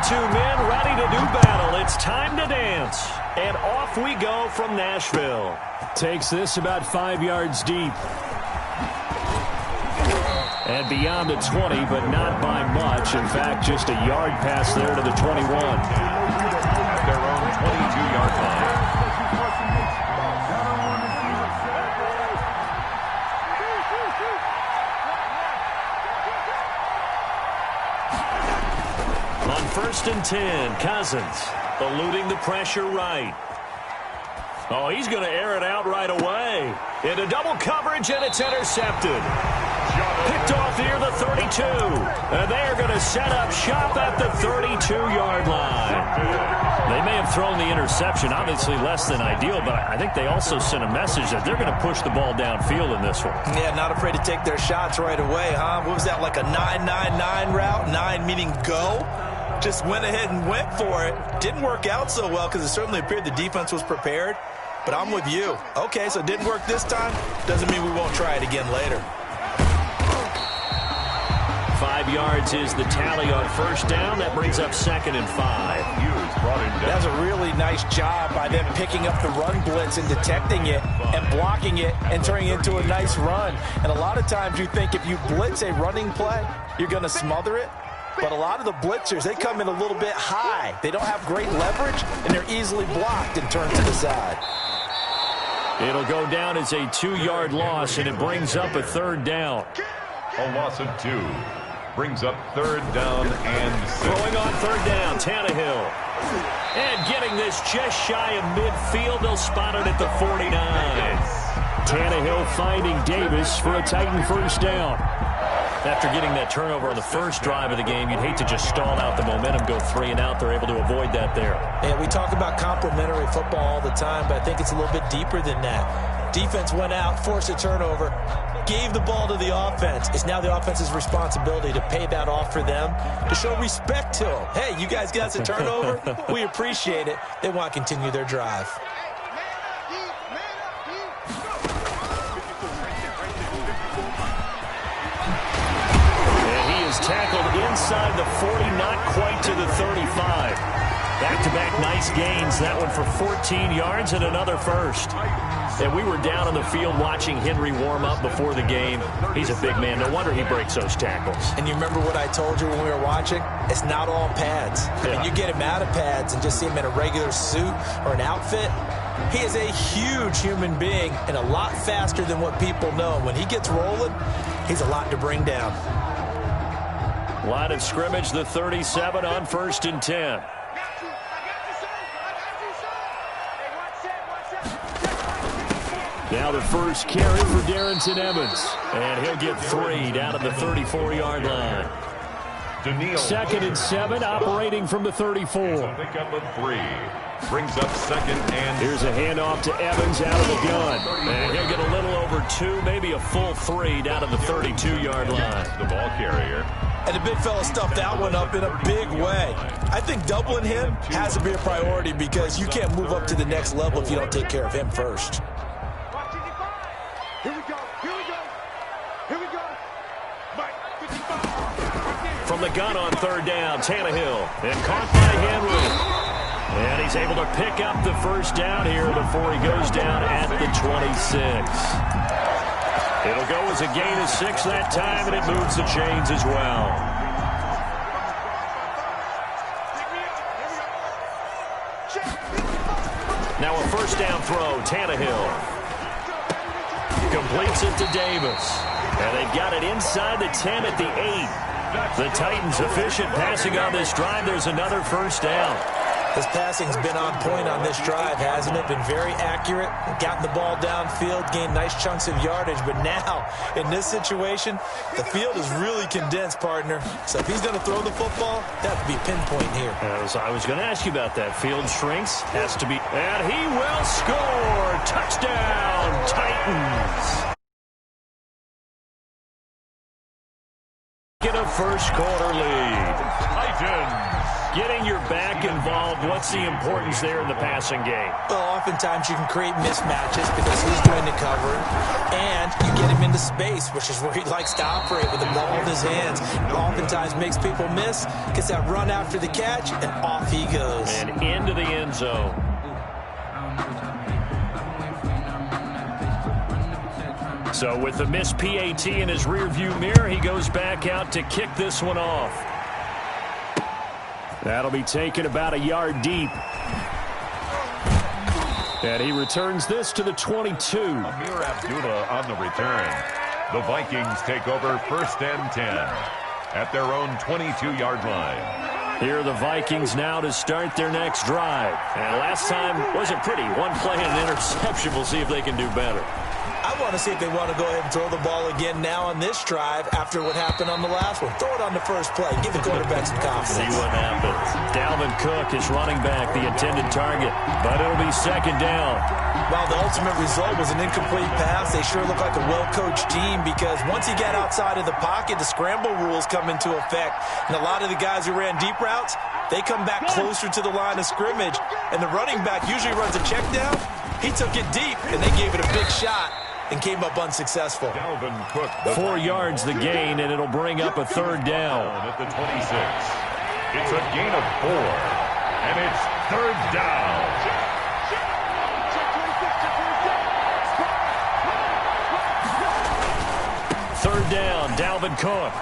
men ready to do battle. It's time to dance. And off we go from Nashville. Takes this about 5 yards deep. And beyond the 20, but not by much. In fact, just a yard pass there to the 21. Their own 22-yard line. On 1st and 10, Cousins eluding the pressure right. Oh, he's going to air it out right away. Into double coverage, and it's intercepted. Picked off near the 32. And they are going to set up shop at the 32-yard line. They may have thrown the interception, obviously less than ideal, but I think they also sent a message that they're going to push the ball downfield in this one. Yeah, not afraid to take their shots right away, huh? What was that, like a 9-9-9 route? 9 meaning go? Just went ahead and went for it. Didn't work out so well because it certainly appeared the defense was prepared. But I'm with you. Okay, so it didn't work this time. Doesn't mean we won't try it again later. 5 yards is the tally on 1st down. That brings up 2nd and 5. That's a really nice job by them picking up the run blitz and detecting it and blocking it and turning it into a nice run. And a lot of times you think if you blitz a running play, you're going to smother it. But a lot of the blitzers, they come in a little bit high. They don't have great leverage, and they're easily blocked and turned to the side. It'll go down as a 2-yard loss, and it brings up a 3rd down. A loss of 2. Brings up 3rd down and 6. Throwing on 3rd down, Tannehill. And getting this just shy of midfield. They'll spot it at the 49. Tannehill finding Davis for a Titan 1st down. After getting that turnover on the first drive of the game, you'd hate to just stall out the momentum, go 3 and out. They're able to avoid that there. Yeah, we talk about complementary football all the time, but I think it's a little bit deeper than that. Defense went out, forced a turnover, gave the ball to the offense. It's now the offense's responsibility to pay that off for them, to show respect to them. Hey, you guys got us a turnover? We appreciate it. They want to continue their drive. Tackled inside the 40, not quite to the 35. Back-to-back nice gains. That one for 14 yards and another 1st. And we were down on the field watching Henry warm up before the game. He's a big man. No wonder he breaks those tackles. And you remember what I told you when we were watching? It's not all pads. Yeah. I mean, you get him out of pads and just see him in a regular suit or an outfit. He is a huge human being and a lot faster than what people know. When he gets rolling, he's a lot to bring down. Line of scrimmage, the 37 on 1st and 10. Now the first carry for Darrington Evans. And he'll get 3 down at the 34-yard line. 2nd and 7, operating from the 34. Pickup of 3. Brings up 2nd and... Here's a handoff to Evans out of the gun. And he'll get a little over 2, maybe a full 3 down at the 32-yard line. The ball carrier. And the big fella stuffed that one up in a big way. I think doubling him has to be a priority because you can't move up to the next level if you don't take care of him first. Here we go. From the gun on 3rd down, Tannehill. And caught by Henry. And he's able to pick up the 1st down here before he goes down at the 26. It'll go as a gain of 6 that time, and it moves the chains as well. Now a 1st down throw, Tannehill. Completes it to Davis. And they've got it inside the 10 at the 8. The Titans efficient passing on this drive. There's another 1st down. His passing's been on point on this drive, hasn't it? Been very accurate, gotten the ball downfield, gained nice chunks of yardage. But now, in this situation, the field is really condensed, partner. So if he's going to throw the football, that would be pinpoint here. I was going to ask you about that. Field shrinks, has to be. And he will score. Touchdown, Titans. Get a 1st quarter lead. Titans. Getting your back involved, what's the importance there in the passing game? Well, oftentimes you can create mismatches because he's going to cover it, and you get him into space, which is where he likes to operate with the ball in his hands. It oftentimes makes people miss, gets that run after the catch, and off he goes. And into the end zone. So with the missed PAT in his rearview mirror, he goes back out to kick this one off. That'll be taken about a yard deep. And he returns this to the 22. Amir Abdullah on the return. The Vikings take over 1st and 10 at their own 22-yard line. Here are the Vikings now to start their next drive. And last time wasn't pretty. One play and an interception. We'll see if they can do better. I want to see if they want to go ahead and throw the ball again now on this drive after what happened on the last one. Throw it on the first play. Give the quarterback some confidence. See what happens. Dalvin Cook is running back, the intended target, but it'll be 2nd down. While the ultimate result was an incomplete pass, they sure look like a well-coached team because once he got outside of the pocket, the scramble rules come into effect. And a lot of the guys who ran deep routes, they come back closer to the line of scrimmage. And the running back usually runs a check down. He took it deep, and they gave it a big shot and came up unsuccessful. Dalvin Cook, 4 yards the gain, and it'll bring up a 3rd down. At the 26. It's a gain of 4, and it's 3rd down. Third down, Dalvin Cook.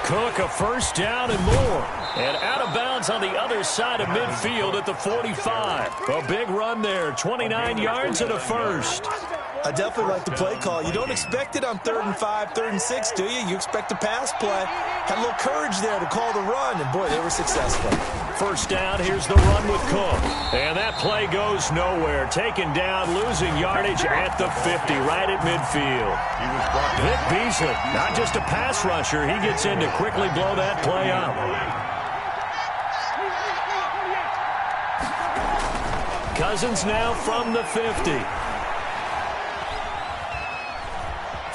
Cook, a 1st down and more. And out of bounds on the other side of midfield at the 45. A big run there, 29 yards and a 1st. I definitely like the play call. You don't expect it on 3rd and 5, 3rd and 6, do you? You expect a pass play. Had a little courage there to call the run, and boy, they were successful. 1st down, here's the run with Cook. And that play goes nowhere. Taken down, losing yardage at the 50, right at midfield. Vic Beasley, not just a pass rusher. He gets in to quickly blow that play up. Cousins now from the 50.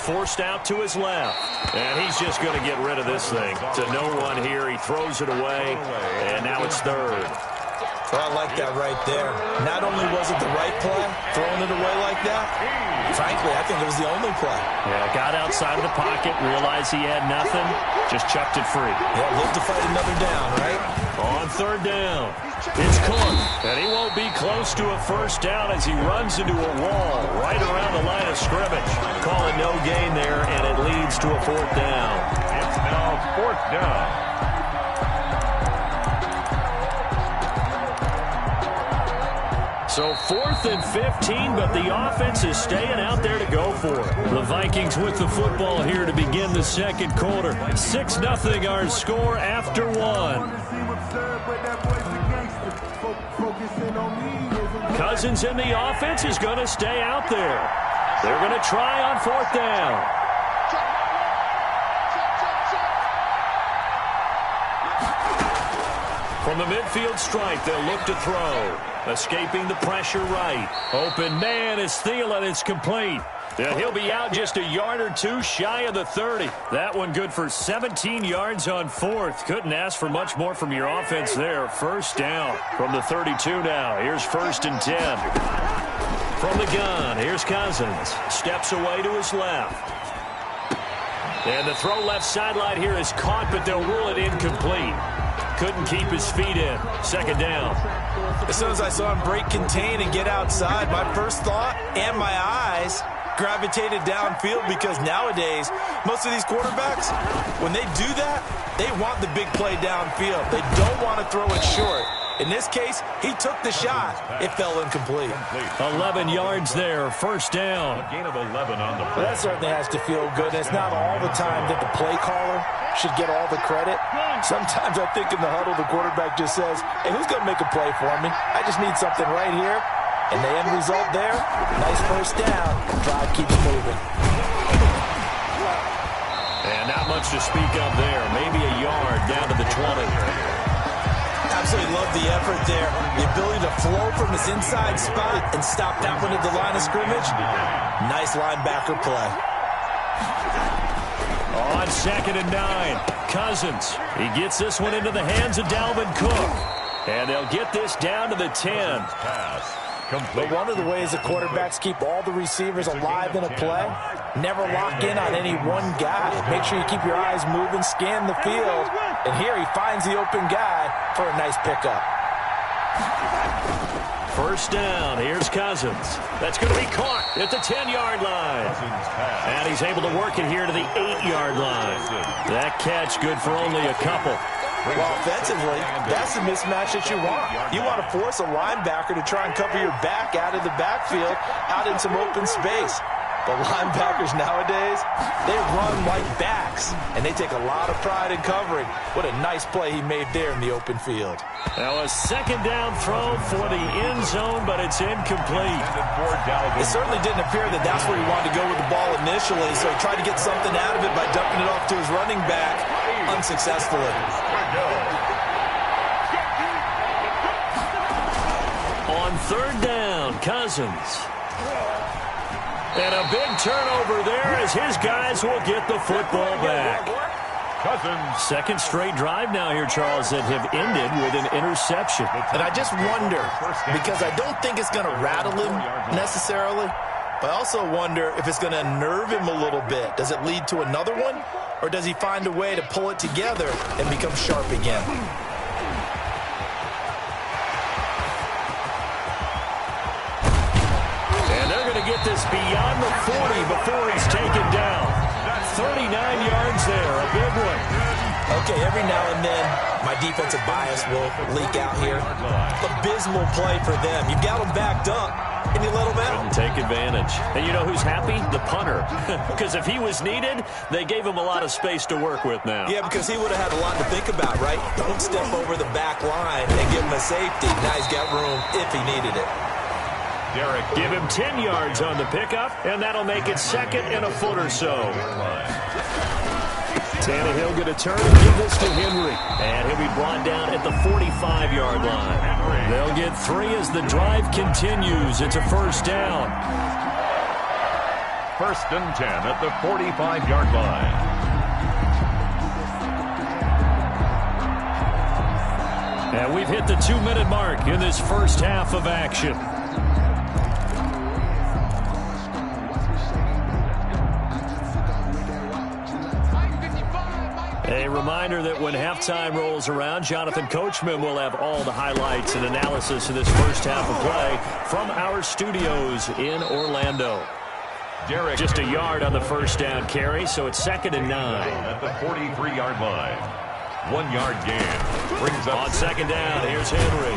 Forced out to his left. And he's just going to get rid of this thing. To no one here. He throws it away. And now it's 3rd. Well, I like that right there. Not only was it the right play, throwing it away like that, frankly, I think it was the only play. Yeah, got outside of the pocket, realized he had nothing, just chucked it free. Yeah, live to fight another down, right? On 3rd down, it's Cook, and he won't be close to a 1st down as he runs into a wall right around the line of scrimmage. Calling no gain there, and it leads to a 4th down. It's now 4th down. So 4th and 15, but the offense is staying out there to go for it. The Vikings with the football here to begin the 2nd quarter. 6-0 our score after 1. Cousins in the offense is going to stay out there. They're going to try on 4th down. From the midfield stripe, they'll look to throw. Escaping the pressure right. Open man is Thielen. It's complete. And he'll be out just a yard or two shy of the 30. That one good for 17 yards on 4th. Couldn't ask for much more from your offense there. 1st down from the 32 now. Here's 1st and 10. From the gun, here's Cousins. Steps away to his left. And the throw left sideline here is caught, but they'll rule it incomplete. Couldn't keep his feet in. 2nd down. As soon as I saw him break contain and get outside, my first thought and my eyes gravitated downfield because nowadays, most of these quarterbacks, when they do that, they want the big play downfield. They don't want to throw it short. In this case, he took the shot. It fell incomplete. 11 yards there, 1st down. A gain of 11 on the play. That certainly has to feel good. It's not all the time that the play caller should get all the credit. Sometimes I think in the huddle, the quarterback just says, hey, who's going to make a play for me? I just need something right here. And the end result there, nice 1st down. Drive keeps moving. And not much to speak of there. Maybe a yard down to the 20. Absolutely love the effort there. The ability to flow from his inside spot and stop that one at the line of scrimmage. Nice linebacker play. On 2nd and 9, Cousins. He gets this one into the hands of Dalvin Cook. And they'll get this down to the 10. But one of the ways the quarterbacks keep all the receivers alive in a play, never lock in on any one guy. Make sure you keep your eyes moving, scan the field. And here he finds the open guy for a nice pickup. First down, here's Cousins. That's going to be caught at the 10-yard line. And he's able to work it here to the 8-yard line. That catch good for only a couple. Well, offensively, that's the mismatch that you want. You want to force a linebacker to try and cover your back out of the backfield, out in some open space. But linebackers nowadays, they run like backs, and they take a lot of pride in covering. What a nice play he made there in the open field. Now a second down throw for the end zone, but it's incomplete. It certainly didn't appear that that's where he wanted to go with the ball initially, so he tried to get something out of it by dumping it off to his running back unsuccessfully. On 3rd down, Cousins. And a big turnover there as his guys will get the football back. Cousins. Second straight drive now here, Charles, that have ended with an interception. And I just wonder, because I don't think it's going to rattle him necessarily, but I also wonder if it's going to unnerve him a little bit. Does it lead to another one, or does he find a way to pull it together and become sharp again? Get this beyond the 40 before he's taken down. 39 yards there, a big one. Okay, every now and then, my defensive bias will leak out here. Abysmal play for them. You've got them backed up, and you let them out. Couldn't take advantage. And you know who's happy? The punter. Because if he was needed, they gave him a lot of space to work with now. Yeah, because he would have had a lot to think about, right? Don't step over the back line and give him a safety. Now he's got room if he needed it. Give him 10 yards on the pickup, and that'll make it 2nd and a foot or so. Tannehill going to turn and give this to Henry. And he'll be brought down at the 45-yard line. They'll get 3 as the drive continues. It's a first down. 1st and 10 at the 45-yard line. And we've hit the 2-minute mark in this first half of action. A reminder that when halftime rolls around, Jonathan Coachman will have all the highlights and analysis of this first half of play from our studios in Orlando. Just a yard on the first down carry, so it's 2nd and 9. At the 43-yard line. 1-yard gain. Brings up on 2nd down, here's Henry.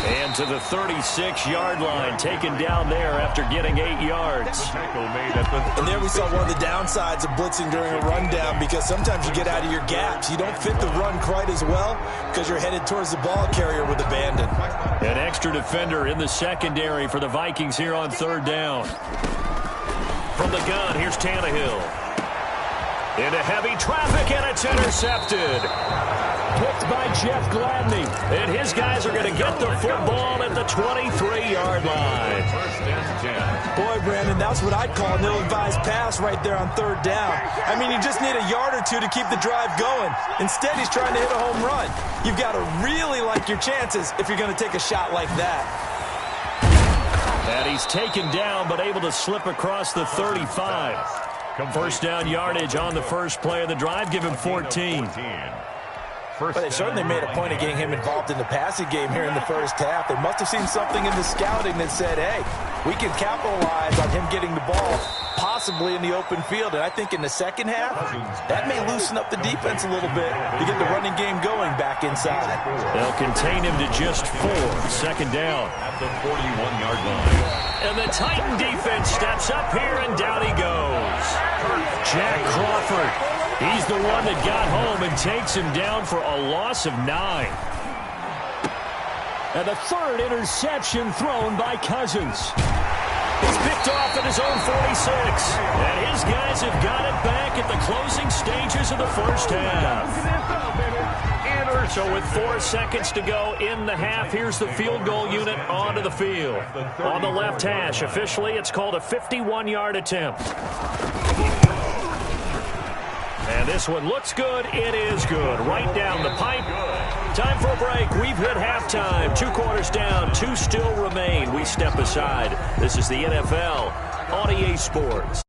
And to the 36-yard line, taken down there after getting 8 yards. And there we saw one of the downsides of blitzing during a rundown, because sometimes you get out of your gaps. You don't fit the run quite as well because you're headed towards the ball carrier with abandon. An extra defender in the secondary for the Vikings here on 3rd down. From the gun, here's Tannehill. Into heavy traffic, and it's intercepted. Picked by Jeff Gladney. And his guys are going to get the football at the 23-yard line. 1st and 10. Boy, Brandon, that's what I'd call an ill-advised pass right there on 3rd down. I mean, you just need a yard or two to keep the drive going. Instead, he's trying to hit a home run. You've got to really like your chances if you're going to take a shot like that. And he's taken down, but able to slip across the 35. First down yardage on the first play of the drive. Give him 14. But they certainly made a point of getting him involved in the passing game here in the first half. They must have seen something in the scouting that said, hey, we can capitalize on him getting the ball possibly in the open field. And I think in the second half, that may loosen up the defense a little bit to get the running game going back inside. They'll contain him to just 4. 2nd down. At the 41-yard line. And the Titan defense steps up here, and down he goes. Jack Crawford. He's the one that got home and takes him down for a loss of 9. And the 3rd interception thrown by Cousins. He's picked off at his own 46. And his guys have got it back at the closing stages of the first half. So with 4 seconds to go in the half, here's the field goal unit onto the field. On the left hash, officially, it's called a 51-yard attempt. This one looks good. It is good. Right down the pipe. Time for a break. We've hit halftime. 2 quarters down. 2 still remain. We step aside. This is the NFL on EA Sports.